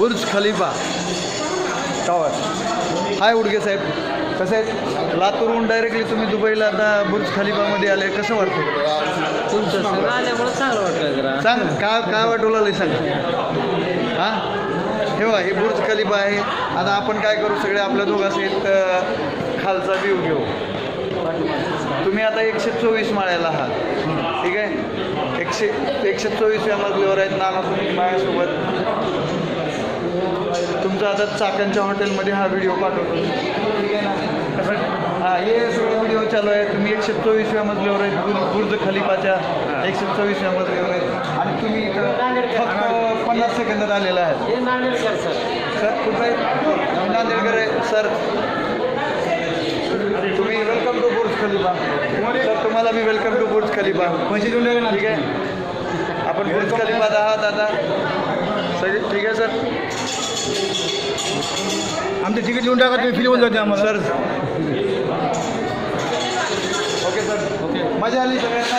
बुर्ज Khalifa tower. हाय उडगे साहेब, कसं आहेत? लातूरहून डायरेक्टली तुम्ही दुबईला आता बुर्ज खलिफामध्ये आले, कसं वाटतं? तुमचं सगळं आल्यामुळं चांगलं वाटलं जरा. सांग काय वाटू लागलं सांग. हां ठेवा, हे बुर्ज खलिफा आहे. आता आपण काय करू, सगळे आपल्या दोघांचे एक खालचा व्ह्यू घेऊ. तुम्ही आता 124 माळ्याला आहात, ठीक आहे. 124व्या मजल्यावर आहेत नाना तुम्ही माझ्यासोबत. तुमचा आता चाकणच्या हॉटेलमध्ये हा व्हिडिओ पाठवतो, ठीक आहे ना. हां हे सगळे व्हिडिओ चालू आहे. तुम्ही 124व्या मजल्यावर आहेत, बुर्ज खलिफाच्या 124व्या मजल्यावर आहेत आणि तुम्ही फक्त 50 सेकंदात आलेला आहे. हे नांदेडकर सर. सर कुठं आहे? नांदेडकर आहे सर. तुम्ही welcome to Burj Khalifa. Sir तुम्हाला मी वेलकम टू बुर्ज खलिफा. ठीक आहे, आपण बुर्ज खलिफात आहात आता सगळे, ठीक आहे सर. आमचे तिकीट लिहून टाका, तुम्ही फिल्म जाते आम्हाला. Sir okay sir, okay. मजा आली सगळ्यांना.